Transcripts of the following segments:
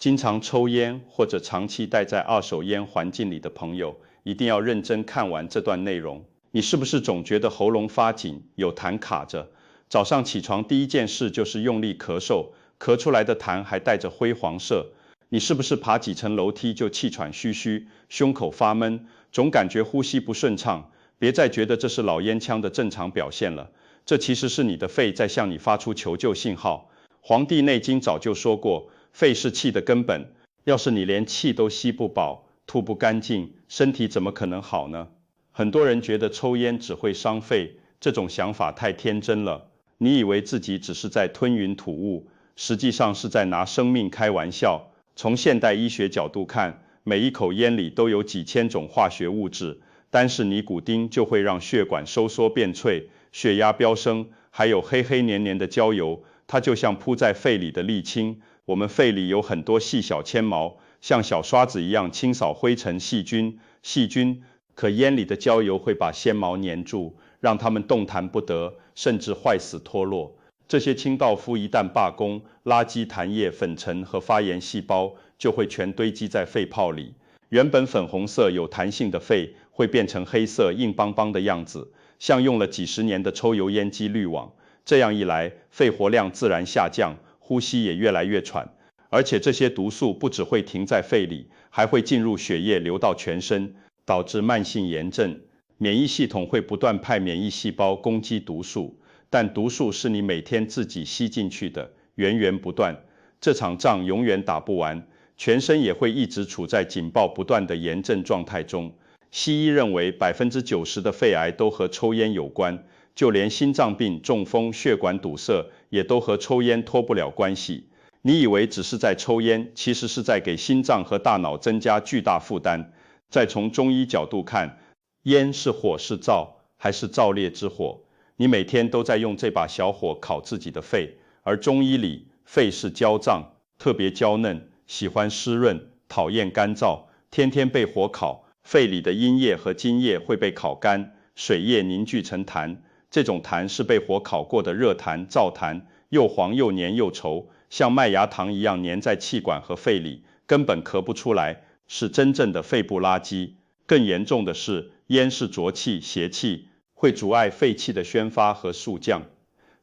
经常抽烟或者长期待在二手烟环境里的朋友，一定要认真看完这段内容。你是不是总觉得喉咙发紧，有痰卡着？早上起床第一件事就是用力咳嗽，咳出来的痰还带着灰黄色。你是不是爬几层楼梯就气喘吁吁，胸口发闷，总感觉呼吸不顺畅？别再觉得这是老烟枪的正常表现了，这其实是你的肺在向你发出求救信号。《黄帝内经》早就说过，肺是气的根本，要是你连气都吸不饱，吐不干净，身体怎么可能好呢？很多人觉得抽烟只会伤肺，这种想法太天真了。你以为自己只是在吞云吐雾，实际上是在拿生命开玩笑。从现代医学角度看，每一口烟里都有几千种化学物质，单是尼古丁就会让血管收缩变脆，血压飙升，还有黑黑黏黏的焦油，它就像铺在肺里的沥青。我们肺里有很多细小纤毛，像小刷子一样清扫灰尘细菌，可烟里的焦油会把纤毛粘住，让它们动弹不得，甚至坏死脱落。这些清道夫一旦罢工，垃圾、痰液、粉尘和发炎细胞就会全堆积在肺泡里。原本粉红色有弹性的肺会变成黑色硬邦邦的样子，像用了几十年的抽油烟机滤网。这样一来，肺活量自然下降，呼吸也越来越喘。而且这些毒素不只会停在肺里，还会进入血液流到全身，导致慢性炎症。免疫系统会不断派免疫细胞攻击毒素，但毒素是你每天自己吸进去的，源源不断。这场仗永远打不完，全身也会一直处在警报不断的炎症状态中。西医认为90%的肺癌都和抽烟有关，就连心脏病、中风、血管堵塞也都和抽烟脱不了关系。你以为只是在抽烟，其实是在给心脏和大脑增加巨大负担。再从中医角度看，烟是火是灶，还是灶烈之火？你每天都在用这把小火烤自己的肺，而中医里，肺是娇脏，特别娇嫩，喜欢湿润，讨厌干燥，天天被火烤，肺里的阴液和津液会被烤干，水液凝聚成痰，这种痰是被火烤过的热痰、燥痰，又黄又黏又稠，像麦芽糖一样粘在气管和肺里，根本咳不出来，是真正的肺部垃圾。更严重的是，烟是浊气、邪气，会阻碍肺气的宣发和肃降。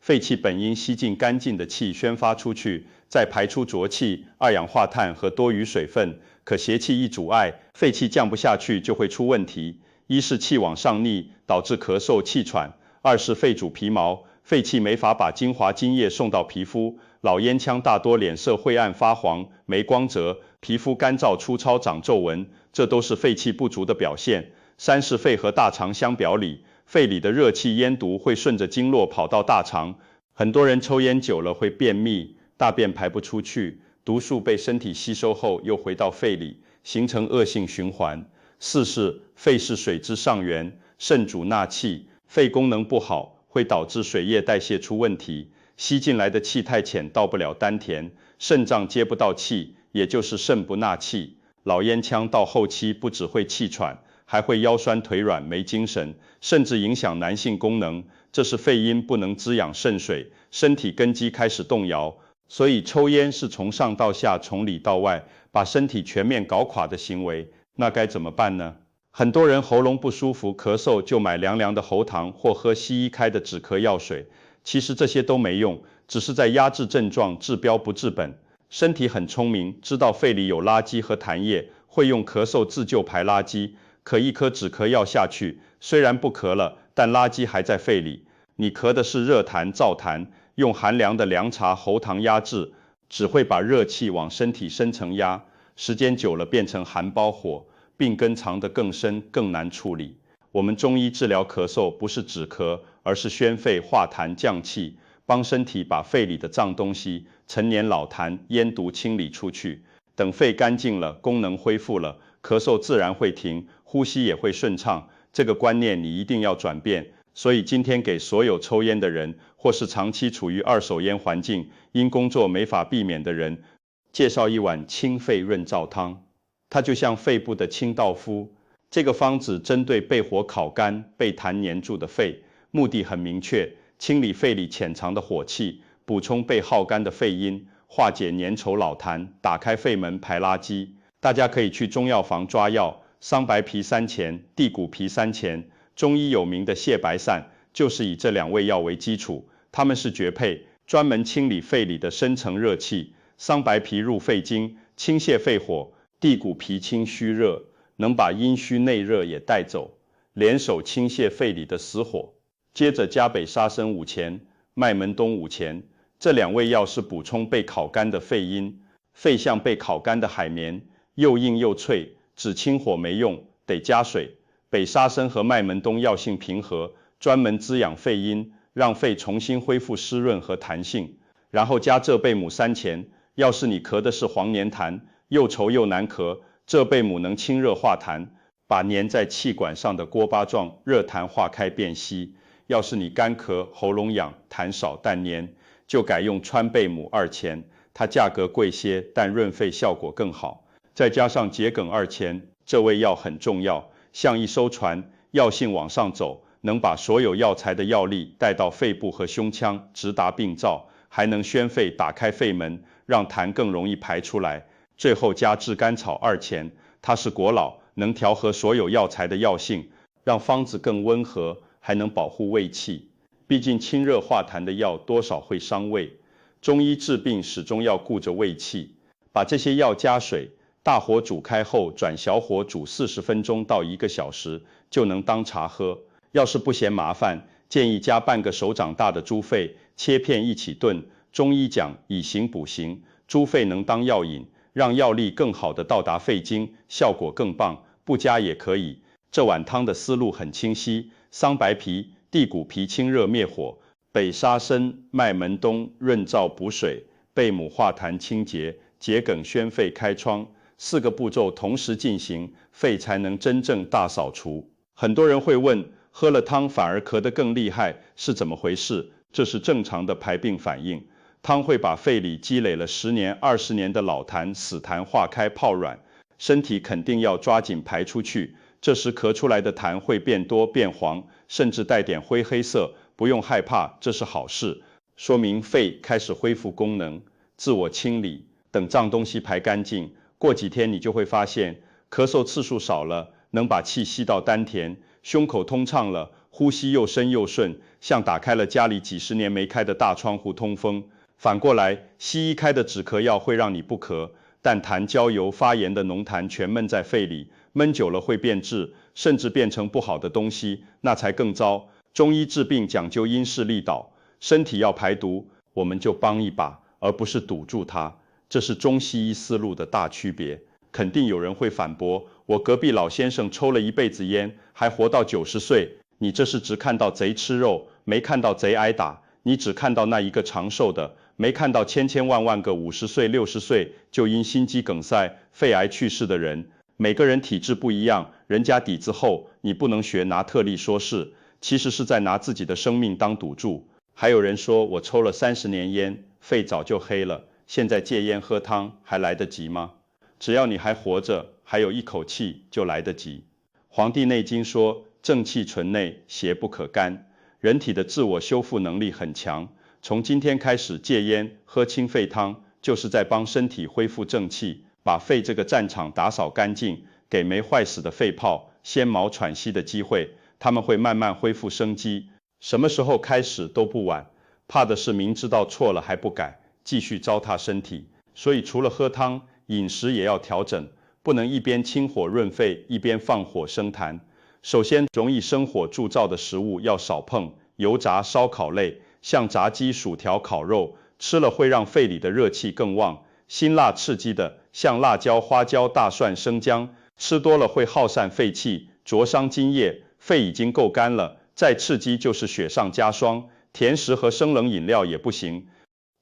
肺气本应吸进干净的气宣发出去，再排出浊气、二氧化碳和多余水分，可邪气一阻碍，肺气降不下去就会出问题。一是气往上逆，导致咳嗽气喘；二是肺主皮毛，肺气没法把精华津液送到皮肤，老烟枪大多脸色晦暗发黄，没光泽，皮肤干燥粗糙长皱纹，这都是肺气不足的表现。三是肺和大肠相表里，肺里的热气烟毒会顺着经络跑到大肠，很多人抽烟久了会便秘，大便排不出去，毒素被身体吸收后又回到肺里，形成恶性循环。四是肺是水之上源，肾主纳气，肺功能不好会导致水液代谢出问题，吸进来的气太浅到不了丹田，肾脏接不到气，也就是肾不纳气。老烟枪到后期不只会气喘，还会腰酸腿软没精神，甚至影响男性功能，这是肺阴不能滋养肾水，身体根基开始动摇。所以抽烟是从上到下，从里到外，把身体全面搞垮的行为，那该怎么办呢？很多人喉咙不舒服、咳嗽就买凉凉的喉糖或喝西医开的止咳药水，其实这些都没用，只是在压制症状，治标不治本。身体很聪明，知道肺里有垃圾和痰液，会用咳嗽自救排垃圾，可一颗止咳药下去，虽然不咳了，但垃圾还在肺里。你咳的是热痰、燥痰，用寒凉的凉茶、喉糖压制，只会把热气往身体深层压，时间久了变成寒包火，病根藏得更深，更难处理。我们中医治疗咳嗽不是止咳，而是宣肺化痰降气，帮身体把肺里的脏东西、陈年老痰、烟毒清理出去。等肺干净了，功能恢复了，咳嗽自然会停，呼吸也会顺畅。这个观念你一定要转变。所以今天给所有抽烟的人，或是长期处于二手烟环境，因工作没法避免的人，介绍一碗清肺润燥汤。它就像肺部的清道夫。这个方子针对被火烤干、被痰黏住的肺，目的很明确，清理肺里潜藏的火气，补充被耗干的肺阴，化解粘稠老痰，打开肺门排垃圾。大家可以去中药房抓药，桑白皮3钱，地骨皮3钱。中医有名的泻白散，就是以这2味药为基础，它们是绝配，专门清理肺里的深层热气。桑白皮入肺经，清泻肺火；地骨皮清虚热，能把阴虚内热也带走，联手清泻肺里的死火。接着加北沙参5钱，麦门冬5钱。这2味药是补充被烤干的肺阴，肺像被烤干的海绵，又硬又脆，只清火没用，得加水。北沙参和麦门冬药性平和，专门滋养肺阴，让肺重新恢复湿润和弹性。然后加浙贝母3钱，要是你咳的是黄黏痰，又稠又难咳，浙贝母能清热化痰，把粘在气管上的锅巴状热痰化开变稀。要是你干咳、喉咙痒、痰少但黏，就改用川贝母2钱，它价格贵些，但润肺效果更好。再加上桔梗2钱，这味药很重要，像一艘船，药性往上走，能把所有药材的药力带到肺部和胸腔，直达病灶，还能宣肺，打开肺门，让痰更容易排出来。最后加炙甘草2钱，它是国老，能调和所有药材的药性，让方子更温和，还能保护胃气。毕竟清热化痰的药多少会伤胃，中医治病始终要顾着胃气。把这些药加水，大火煮开后转小火煮40分钟到1个小时，就能当茶喝。要是不嫌麻烦，建议加半个手掌大的猪肺，切片一起炖。中医讲以形补形，猪肺能当药引，让药力更好的到达肺经，效果更棒。不加也可以。这碗汤的思路很清晰：桑白皮、地骨皮清热灭火，北沙参、麦门冬润燥补水，贝母化痰清结，桔梗宣肺开疮。4个步骤同时进行，肺才能真正大扫除。很多人会问，喝了汤反而咳得更厉害，是怎么回事？这是正常的排病反应。汤会把肺里积累了10年、20年的老痰、死痰化开泡软，身体肯定要抓紧排出去。这时咳出来的痰会变多变黄，甚至带点灰黑色，不用害怕，这是好事，说明肺开始恢复功能，自我清理。等脏东西排干净，过几天你就会发现，咳嗽次数少了，能把气吸到丹田，胸口通畅了，呼吸又深又顺，像打开了家里几10年没开的大窗户通风。反过来，西医开的止咳药会让你不咳，但痰焦油发炎的浓痰全闷在肺里，闷久了会变质，甚至变成不好的东西，那才更糟。中医治病讲究因势利导，身体要排毒，我们就帮一把，而不是堵住它。这是中西医思路的大区别。肯定有人会反驳，我隔壁老先生抽了一辈子烟，还活到90岁，你这是只看到贼吃肉，没看到贼挨打，你只看到那一个长寿的，没看到千千万万个50岁、60岁就因心肌梗塞、肺癌去世的人。每个人体质不一样，人家底子厚，你不能学拿特例说事，其实是在拿自己的生命当赌注。还有人说我抽了30年烟，肺早就黑了，现在戒烟喝汤还来得及吗？只要你还活着，还有一口气，就来得及。黄帝内经说，正气存内，邪不可干。人体的自我修复能力很强，从今天开始戒烟，喝清肺汤，就是在帮身体恢复正气，把肺这个战场打扫干净，给没坏死的肺泡先毛喘息的机会，他们会慢慢恢复生机。什么时候开始都不晚，怕的是明知道错了还不改，继续糟蹋身体。所以除了喝汤，饮食也要调整，不能一边清火润肺，一边放火生痰。首先，容易生火助燥的食物要少碰，油炸、烧烤类，像炸鸡、薯条、烤肉，吃了会让肺里的热气更旺。辛辣刺激的，像辣椒、花椒、大蒜、生姜，吃多了会耗散肺气，灼伤津液，肺已经够干了，再刺激就是雪上加霜。甜食和生冷饮料也不行。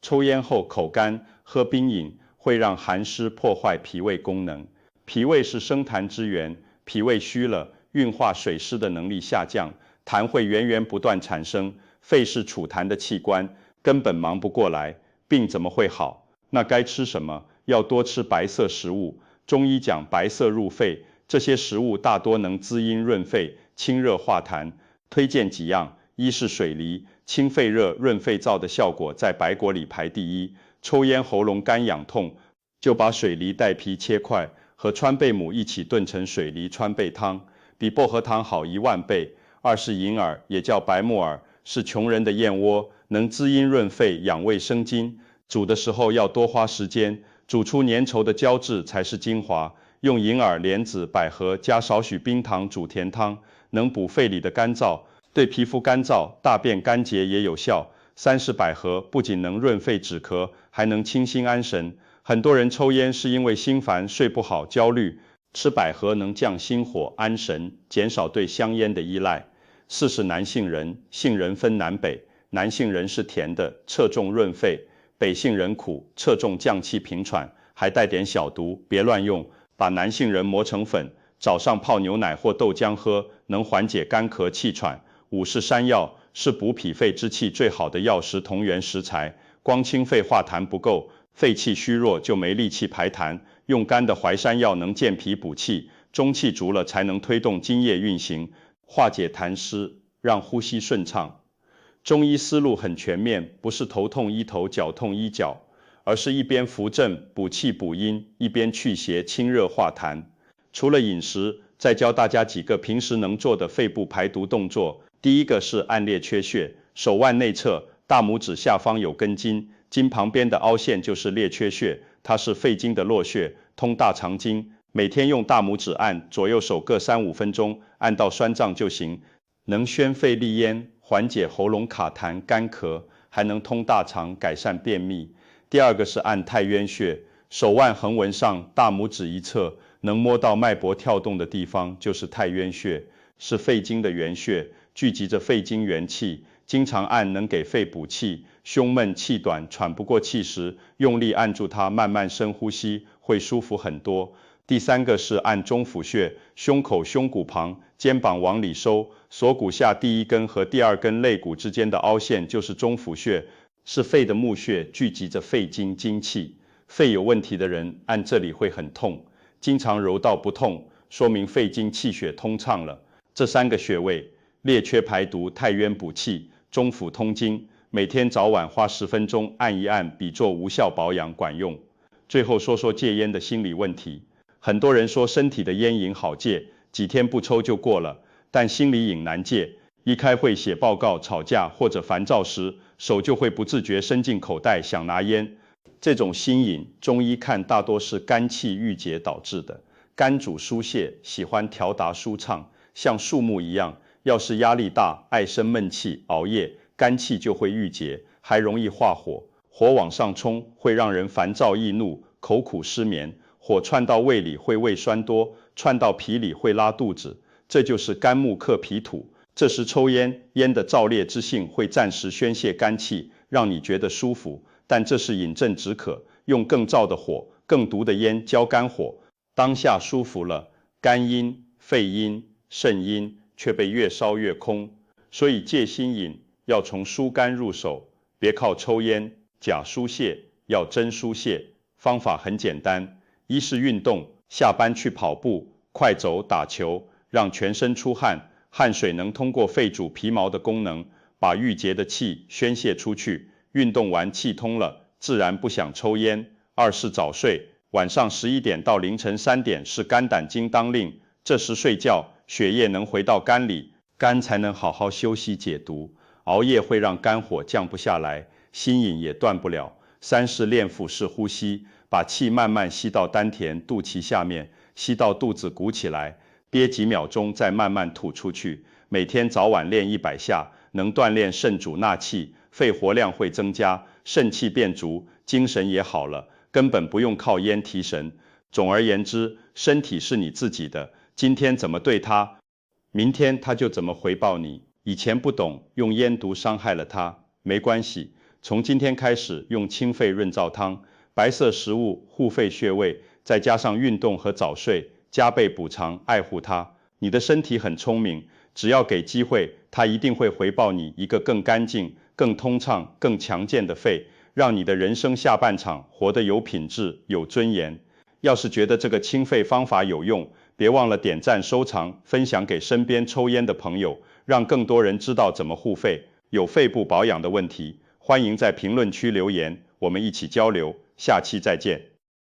抽烟后口干，喝冰饮会让寒湿破坏脾胃功能。脾胃是生痰之源，脾胃虚了，运化水湿的能力下降，痰会源源不断产生。肺是储痰的器官，根本忙不过来，病怎么会好？那该吃什么？要多吃白色食物。中医讲白色入肺，这些食物大多能滋阴润肺、清热化痰。推荐几样：一是水梨，清肺热、润肺燥的效果在白果里排第一。抽烟喉咙干痒痛，就把水梨带皮切块，和川贝母一起炖成水梨川贝汤，比薄荷汤好10000倍。二是银耳，也叫白木耳，是穷人的燕窝，能滋阴润肺、养胃生津。煮的时候要多花时间，煮出粘稠的胶质才是精华。用银耳、莲子、百合加少许冰糖煮甜汤，能补肺里的干燥，对皮肤干燥、大便干结也有效。三是百合，不仅能润肺止咳，还能清心安神。很多人抽烟是因为心烦、睡不好、焦虑，吃百合能降心火、安神，减少对香烟的依赖。四是男杏仁，杏仁分南北，南杏仁是甜的，侧重润肺；北杏仁苦，侧重降气平喘，还带点小毒，别乱用。把南杏仁磨成粉，早上泡牛奶或豆浆喝，能缓解干咳气喘。五是山药，是补脾肺之气最好的药食同源食材，光清肺化痰不够，肺气虚弱就没力气排痰，用干的淮山药能健脾补气，中气足了才能推动津液运行，化解痰湿，让呼吸顺畅。中医思路很全面，不是头痛医头，脚痛医脚，而是一边扶正补气补阴，一边祛邪清热化痰。除了饮食，再教大家几个平时能做的肺部排毒动作。第一个是按列缺穴，手腕内侧大拇指下方有根筋，筋旁边的凹陷就是列缺穴，它是肺经的络穴，通大肠经。每天用大拇指按，左右手各3-5分钟，按到酸胀就行，能宣肺利咽，缓解喉咙卡痰干咳，还能通大肠，改善便秘。第二个是按太渊穴，手腕横纹上大拇指一侧能摸到脉搏跳动的地方就是太渊穴，是肺经的原穴，聚集着肺经元气，经常按能给肺补气。胸闷气短喘不过气时，用力按住它，慢慢深呼吸，会舒服很多。第三个是按中府穴，胸口胸骨旁，肩膀往里收，锁骨下第一根和第二根肋骨之间的凹陷就是中府穴，是肺的募穴，聚集着肺经精气。肺有问题的人按这里会很痛，经常揉到不痛，说明肺经气血通畅了。这3个穴位，列缺排毒，太渊补气，中府通经，每天早晚花10分钟按一按，比做无效保养管用。最后说说戒烟的心理问题。很多人说身体的烟瘾好戒，几天不抽就过了，但心理瘾难戒。一开会写报告、吵架或者烦躁时，手就会不自觉伸进口袋想拿烟。这种心瘾，中医看大多是肝气郁结导致的。肝主疏泄，喜欢调达舒畅，像树木一样，要是压力大、爱生闷气、熬夜，肝气就会郁结，还容易化火。火往上冲，会让人烦躁易怒、口苦失眠。火窜到胃里会胃酸多，窜到脾里会拉肚子，这就是肝木克脾土。这时抽烟，烟的燥烈之性会暂时宣泄肝气，让你觉得舒服，但这是饮鸩止渴，用更燥的火、更毒的烟浇肝火，当下舒服了，肝阴、肺阴、肾阴却被越烧越空。所以戒心瘾要从疏肝入手，别靠抽烟假疏泄，要真疏泄。方法很简单，一是运动，下班去跑步、快走、打球，让全身出汗，汗水能通过肺主皮毛的功能，把郁结的气宣泄出去。运动完气通了，自然不想抽烟。二是早睡，晚上11点到凌晨3点是肝胆经当令，这时睡觉，血液能回到肝里，肝才能好好休息解毒。熬夜会让肝火降不下来，心瘾也断不了。三是练腹式呼吸，把气慢慢吸到丹田、肚脐下面，吸到肚子鼓起来，憋几秒钟再慢慢吐出去。每天早晚练100下，能锻炼肾主纳气，肺活量会增加，肾气变足，精神也好了，根本不用靠烟提神。总而言之，身体是你自己的，今天怎么对它，明天它就怎么回报你。以前不懂，用烟毒伤害了它，没关系，从今天开始用清肺润燥汤，白色食物护肺穴位，再加上运动和早睡，加倍补偿爱护它。你的身体很聪明，只要给机会，它一定会回报你一个更干净、更通畅、更强健的肺，让你的人生下半场活得有品质、有尊严。要是觉得这个清肺方法有用，别忘了点赞、收藏、分享给身边抽烟的朋友，让更多人知道怎么护肺。有肺部保养的问题，欢迎在评论区留言，我们一起交流，下期再见。